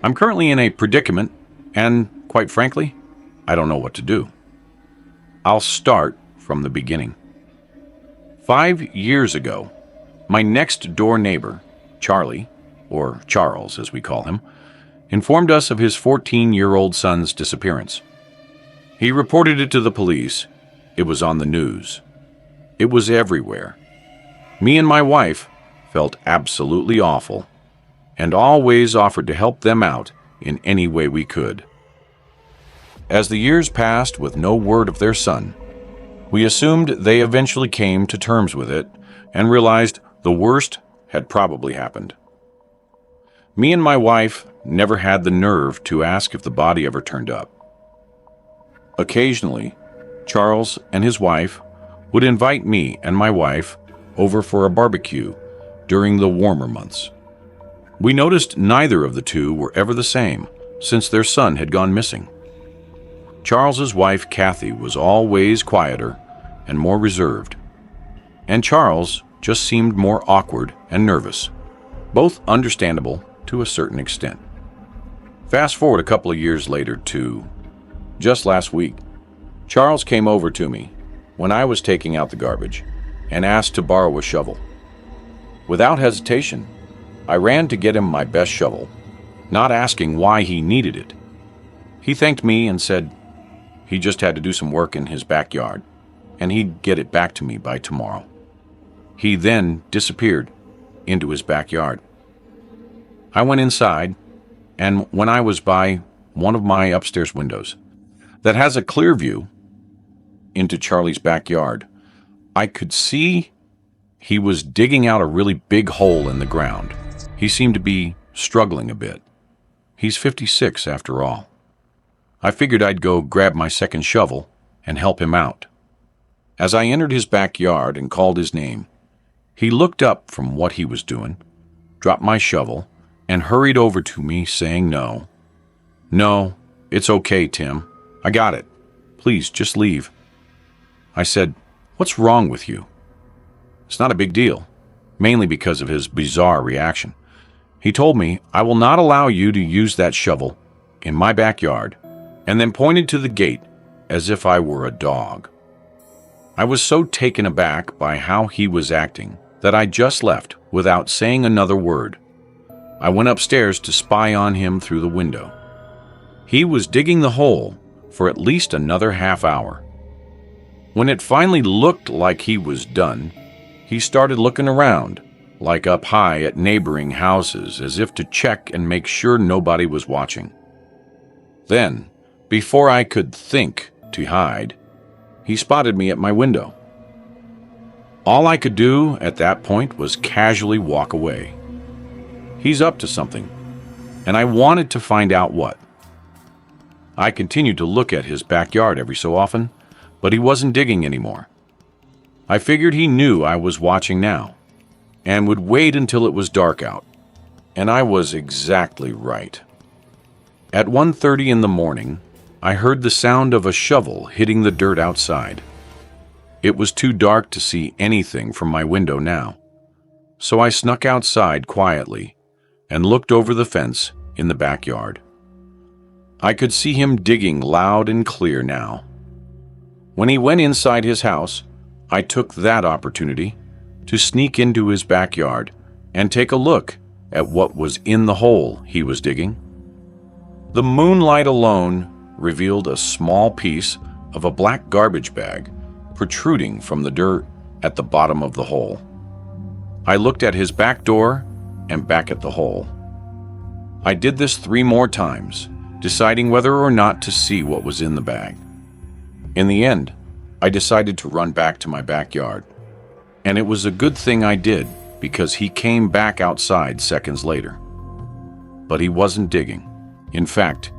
I'm currently in a predicament, and quite frankly, I don't know what to do. I'll start from the beginning. 5 years ago, my next-door neighbor, Charlie, or Charles as we call him, informed us of his 14-year-old son's disappearance. He reported it to the police. It was on the news. It was everywhere. Me and my wife felt absolutely awful and always offered to help them out in any way we could. As the years passed with no word of their son, we assumed they eventually came to terms with it and realized the worst had probably happened. Me and my wife never had the nerve to ask if the body ever turned up. Occasionally, Charles and his wife would invite me and my wife over for a barbecue during the warmer months. We noticed neither of the two were ever the same since their son had gone missing. Charles's wife, Kathy, was always quieter and more reserved, and Charles just seemed more awkward and nervous, both understandable to a certain extent. Fast forward a couple of years later to just last week. Charles came over to me when I was taking out the garbage and asked to borrow a shovel. Without hesitation, I ran to get him my best shovel, not asking why he needed it. He thanked me and said he just had to do some work in his backyard, and he'd get it back to me by tomorrow. He then disappeared into his backyard. I went inside, and when I was by one of my upstairs windows that has a clear view into Charlie's backyard, I could see he was digging out a really big hole in the ground. He seemed to be struggling a bit. He's 56 after all. I figured I'd go grab my second shovel and help him out. As I entered his backyard and called his name, he looked up from what he was doing, dropped my shovel, and hurried over to me saying no. "No, it's okay, Tim. I got it. Please, just leave." I said, "What's wrong with you?" It's not a big deal, mainly because of his bizarre reaction. He told me, "I will not allow you to use that shovel in my backyard," and then pointed to the gate as if I were a dog. I was so taken aback by how he was acting that I just left without saying another word. I went upstairs to spy on him through the window. He was digging the hole for at least another half hour. When it finally looked like he was done, he started looking around, like up high at neighboring houses, as if to check and make sure nobody was watching. Then, before I could think to hide, he spotted me at my window. All I could do at that point was casually walk away. He's up to something, and I wanted to find out what. I continued to look at his backyard every so often, but he wasn't digging anymore. I figured he knew I was watching now, and would wait until it was dark out, and I was exactly right. At 1:30 in the morning, I heard the sound of a shovel hitting the dirt outside. It was too dark to see anything from my window now, so I snuck outside quietly and looked over the fence in the backyard. I could see him digging loud and clear now. When he went inside his house, I took that opportunity to sneak into his backyard and take a look at what was in the hole he was digging. The moonlight alone revealed a small piece of a black garbage bag protruding from the dirt at the bottom of the hole. I looked at his back door and back at the hole. I did this 3 more times, deciding whether or not to see what was in the bag. In the end, I decided to run back to my backyard, and it was a good thing I did because he came back outside seconds later. But he wasn't digging. In fact,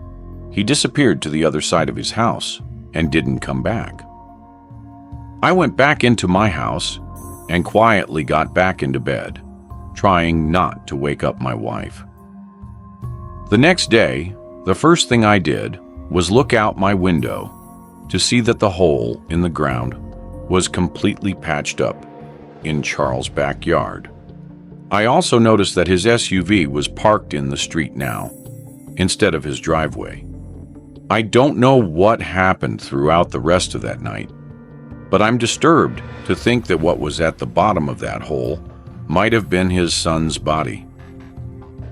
he disappeared to the other side of his house and didn't come back. I went back into my house and quietly got back into bed, trying not to wake up my wife. The next day, the first thing I did was look out my window to see that the hole in the ground was completely patched up in Charles' backyard. I also noticed that his SUV was parked in the street now, instead of his driveway. I don't know what happened throughout the rest of that night, but I'm disturbed to think that what was at the bottom of that hole might have been his son's body.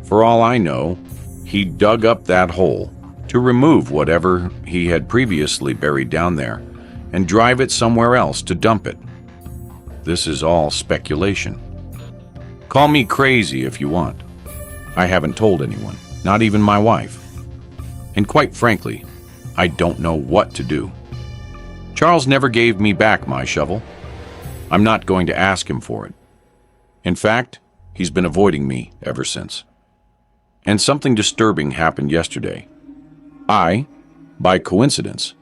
For all I know, he dug up that hole to remove whatever he had previously buried down there and drive it somewhere else to dump it. This is all speculation. Call me crazy if you want. I haven't told anyone, not even my wife. And quite frankly, I don't know what to do. Charles never gave me back my shovel. I'm not going to ask him for it. In fact, he's been avoiding me ever since. And something disturbing happened yesterday. I, by coincidence,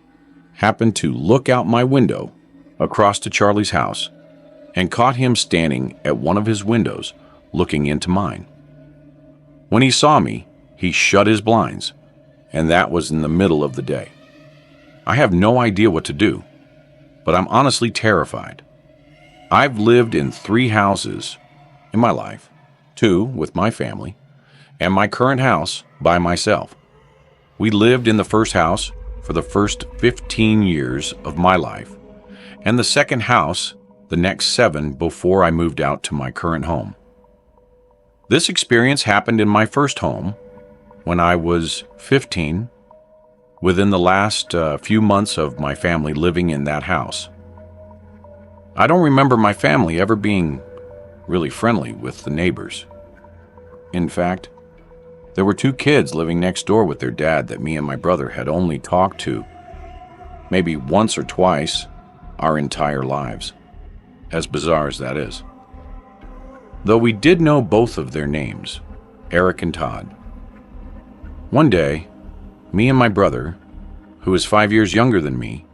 happened to look out my window across to Charlie's house and caught him standing at one of his windows looking into mine. When he saw me, he shut his blinds, and that was in the middle of the day. I have no idea what to do, but I'm honestly terrified. I've lived in 3 houses in my life, 2 with my family, and my current house by myself. We lived in the first house for the first 15 years of my life, and the second house the next 7 before I moved out to my current home. This experience happened in my first home when I was 15, within the last few months of my family living in that house. I don't remember my family ever being really friendly with the neighbors. In fact, there were 2 kids living next door with their dad that me and my brother had only talked to maybe once or twice our entire lives, as bizarre as that is. Though we did know both of their names, Eric and Todd. One day, me and my brother, who is 5 years younger than me,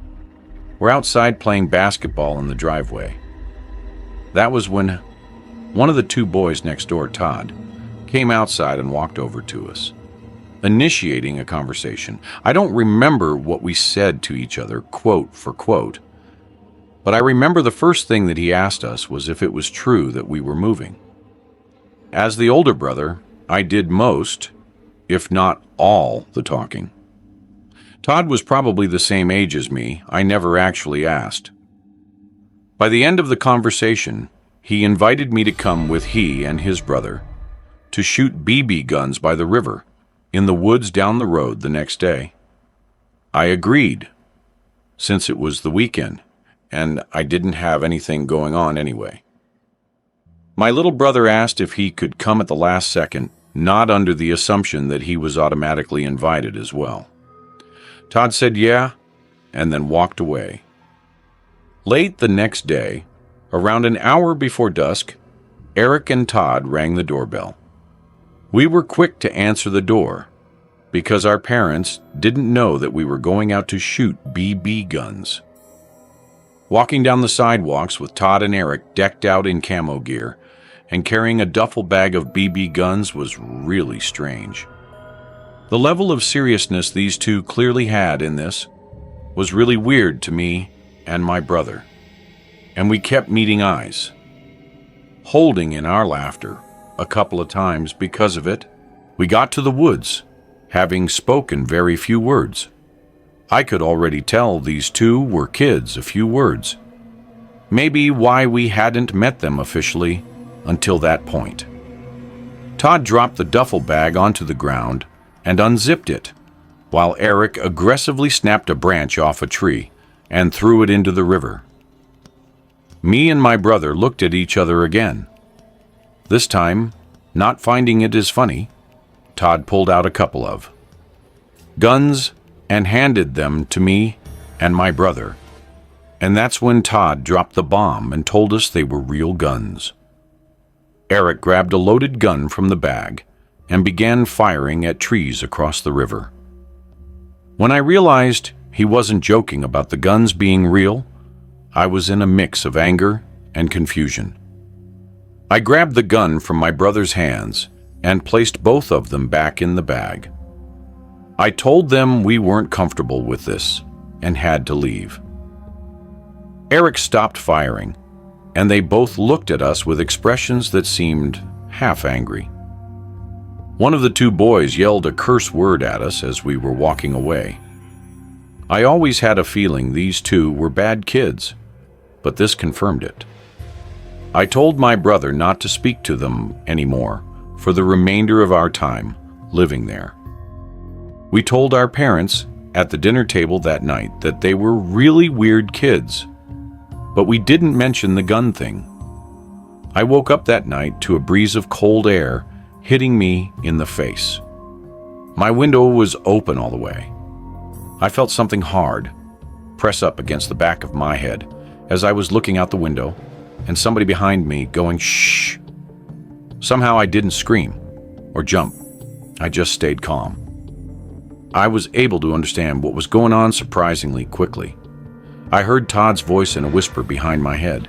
were outside playing basketball in the driveway. That was when one of the 2 boys next door, Todd, came outside and walked over to us, initiating a conversation. I don't remember what we said to each other, quote for quote, but I remember the first thing that he asked us was if it was true that we were moving. As the older brother, I did most, if not all, the talking. Todd was probably the same age as me. I never actually asked. By the end of the conversation, he invited me to come with he and his brother to shoot BB guns by the river in the woods down the road the next day. I agreed, since it was the weekend and I didn't have anything going on anyway. My little brother asked if he could come at the last second, not under the assumption that he was automatically invited as well. Todd said yeah, and then walked away. Late the next day, around an hour before dusk, Eric and Todd rang the doorbell. We were quick to answer the door because our parents didn't know that we were going out to shoot BB guns. Walking down the sidewalks with Todd and Eric decked out in camo gear and carrying a duffel bag of BB guns was really strange. The level of seriousness these 2 clearly had in this was really weird to me and my brother, and we kept meeting eyes, holding in our laughter a couple of times because of it. We got to the woods, having spoken very few words. I could already tell these 2 were kids a few words. Maybe why we hadn't met them officially until that point. Todd dropped the duffel bag onto the ground and unzipped it, while Eric aggressively snapped a branch off a tree and threw it into the river. Me and my brother looked at each other again. This time, not finding it as funny, Todd pulled out a couple of guns and handed them to me and my brother. And that's when Todd dropped the bomb and told us they were real guns. Eric grabbed a loaded gun from the bag and began firing at trees across the river. When I realized he wasn't joking about the guns being real, I was in a mix of anger and confusion. I grabbed the gun from my brother's hands and placed both of them back in the bag. I told them we weren't comfortable with this and had to leave. Eric stopped firing, and they both looked at us with expressions that seemed half angry. One of the two boys yelled a curse word at us as we were walking away. I always had a feeling these two were bad kids, but this confirmed it. I told my brother not to speak to them anymore for the remainder of our time living there. We told our parents at the dinner table that night that they were really weird kids, but we didn't mention the gun thing. I woke up that night to a breeze of cold air hitting me in the face. My window was open all the way. I felt something hard press up against the back of my head as I was looking out the window, and somebody behind me going, "Shh." Somehow I didn't scream or jump. I just stayed calm. I was able to understand what was going on surprisingly quickly. I heard Todd's voice in a whisper behind my head.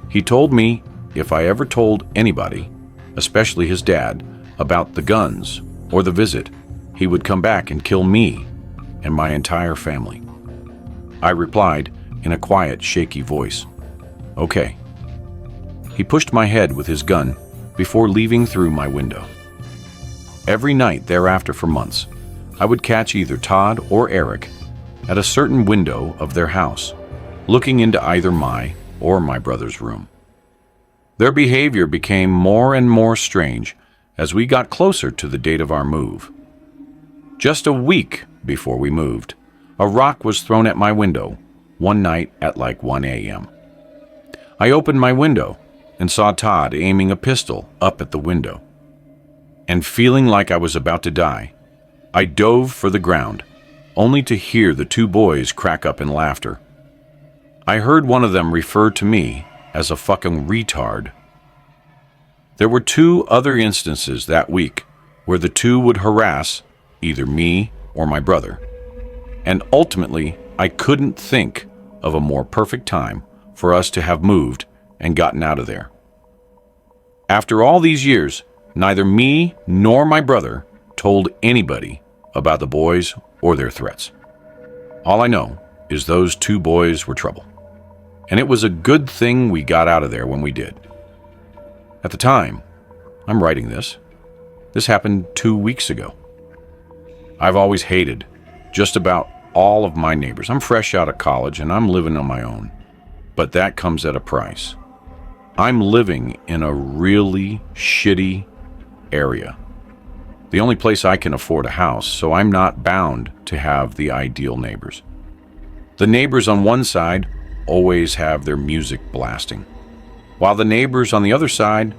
He told me if I ever told anybody, especially his dad, about the guns or the visit, he would come back and kill me and my entire family. I replied in a quiet, shaky voice, "Okay." He pushed my head with his gun before leaving through my window. Every night thereafter for months, I would catch either Todd or Eric at a certain window of their house, looking into either my or my brother's room. Their behavior became more and more strange as we got closer to the date of our move. Just a week before we moved, a rock was thrown at my window one night at like 1 a.m. I opened my window and saw Todd aiming a pistol up at the window. And feeling like I was about to die, I dove for the ground, only to hear the two boys crack up in laughter. I heard one of them refer to me as a fucking retard. There were two other instances that week where the two would harass either me or my brother, and ultimately I couldn't think of a more perfect time for us to have moved and gotten out of there. After all these years, neither me nor my brother told anybody about the boys or their threats. All I know is those two boys were trouble, and it was a good thing we got out of there when we did. At the time I'm writing this happened 2 weeks ago. I've always hated just about all of my neighbors. I'm fresh out of college and I'm living on my own, but that comes at a price. I'm living in a really shitty area. The only place I can afford a house, so I'm not bound to have the ideal neighbors. The neighbors on one side always have their music blasting, while the neighbors on the other side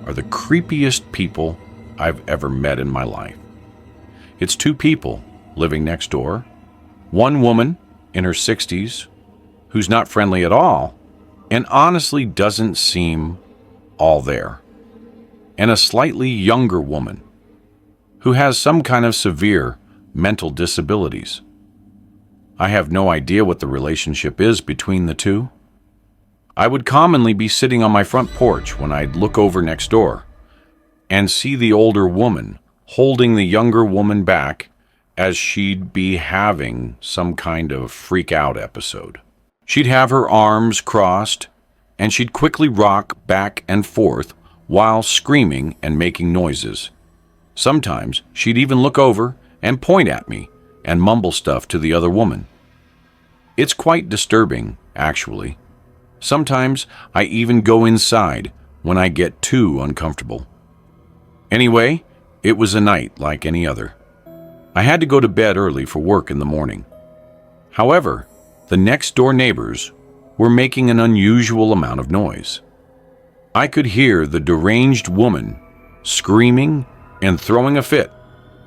are the creepiest people I've ever met in my life. It's two people living next door, one woman in her 60s who's not friendly at all and honestly doesn't seem all there, and a slightly younger woman who has some kind of severe mental disabilities. I have no idea what the relationship is between the two. I would commonly be sitting on my front porch when I'd look over next door and see the older woman holding the younger woman back as she'd be having some kind of freak out episode. She'd have her arms crossed and she'd quickly rock back and forth while screaming and making noises. Sometimes she'd even look over and point at me and mumble stuff to the other woman. It's quite disturbing, actually. Sometimes I even go inside when I get too uncomfortable. Anyway, it was a night like any other. I had to go to bed early for work in the morning. However, the next-door neighbors were making an unusual amount of noise. I could hear the deranged woman screaming and throwing a fit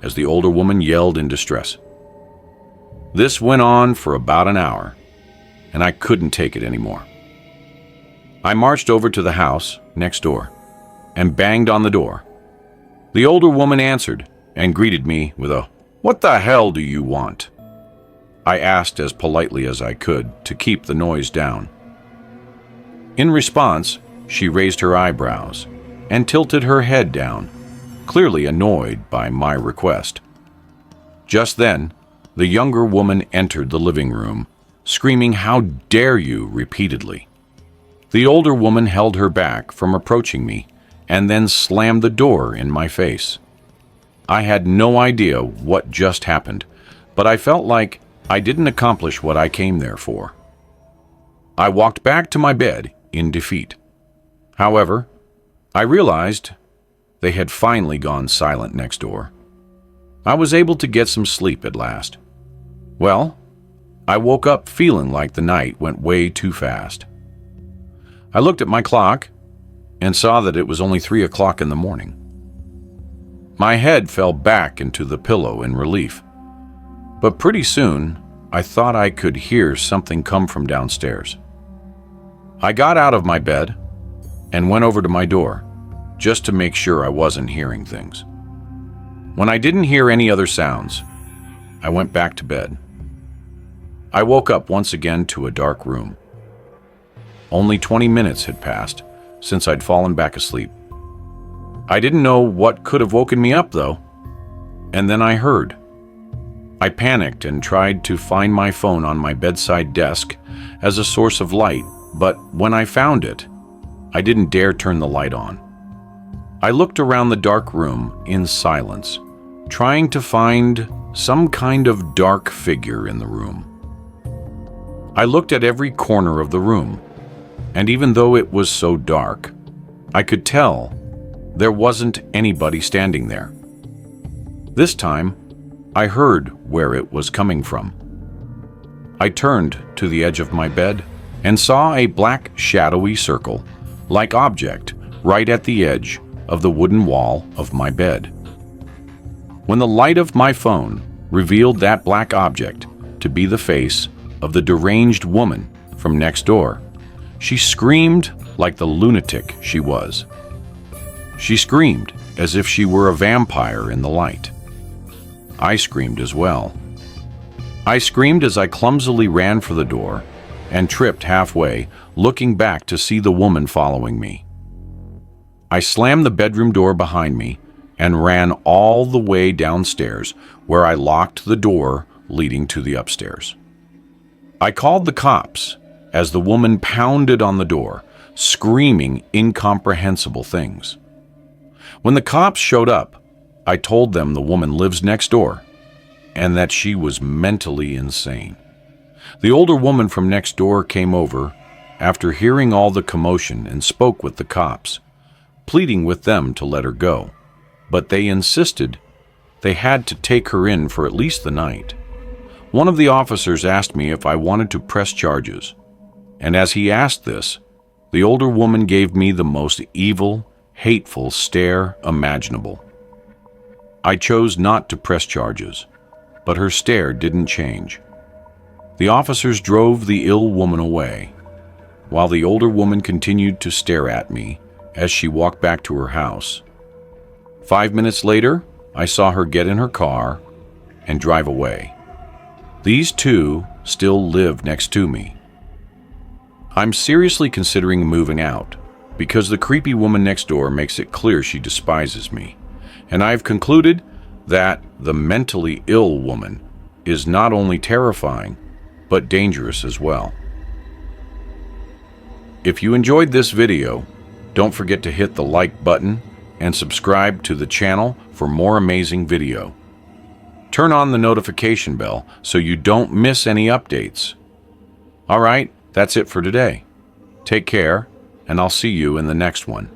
as the older woman yelled in distress. This went on for about an hour, and I couldn't take it anymore. I marched over to the house next door and banged on the door. The older woman answered and greeted me with a, "What the hell do you want?" I asked as politely as I could to keep the noise down. In response, she raised her eyebrows and tilted her head down, clearly annoyed by my request. Just then, the younger woman entered the living room, screaming, "How dare you!" repeatedly. The older woman held her back from approaching me and then slammed the door in my face. I had no idea what just happened, but I felt like I didn't accomplish what I came there for. I walked back to my bed in defeat. However, I realized they had finally gone silent next door. I was able to get some sleep at last. Well, I woke up feeling like the night went way too fast. I looked at my clock and saw that it was only 3 o'clock in the morning. My head fell back into the pillow in relief, but pretty soon I thought I could hear something come from downstairs. I got out of my bed and went over to my door just to make sure I wasn't hearing things. When I didn't hear any other sounds, I went back to bed. I woke up once again to a dark room. Only 20 minutes had passed since I'd fallen back asleep. I didn't know what could have woken me up, though. And then I heard. I panicked and tried to find my phone on my bedside desk as a source of light, but when I found it, I didn't dare turn the light on. I looked around the dark room in silence, trying to find some kind of dark figure in the room. I looked at every corner of the room, and even though it was so dark, I could tell there wasn't anybody standing there. This time, I heard where it was coming from. I turned to the edge of my bed and saw a black shadowy circle-like object right at the edge of the wooden wall of my bed. When the light of my phone revealed that black object to be the face of the deranged woman from next door, she screamed like the lunatic she was. She screamed as if she were a vampire in the light. I screamed as well. I screamed as I clumsily ran for the door and tripped halfway, looking back to see the woman following me. I slammed the bedroom door behind me and ran all the way downstairs, where I locked the door leading to the upstairs. I called the cops as the woman pounded on the door, screaming incomprehensible things. When the cops showed up, I told them the woman lives next door and that she was mentally insane. The older woman from next door came over after hearing all the commotion and spoke with the cops, pleading with them to let her go, but they insisted they had to take her in for at least the night. One of the officers asked me if I wanted to press charges, and as he asked this, the older woman gave me the most evil, hateful stare imaginable. I chose not to press charges, but her stare didn't change. The officers drove the ill woman away, while the older woman continued to stare at me as she walked back to her house. 5 minutes later, I saw her get in her car and drive away. These two still live next to me. I'm seriously considering moving out because the creepy woman next door makes it clear she despises me, and I've concluded that the mentally ill woman is not only terrifying, but dangerous as well. If you enjoyed this video, don't forget to hit the like button and subscribe to the channel for more amazing video. Turn on the notification bell so you don't miss any updates. All right, that's it for today. Take care, and I'll see you in the next one.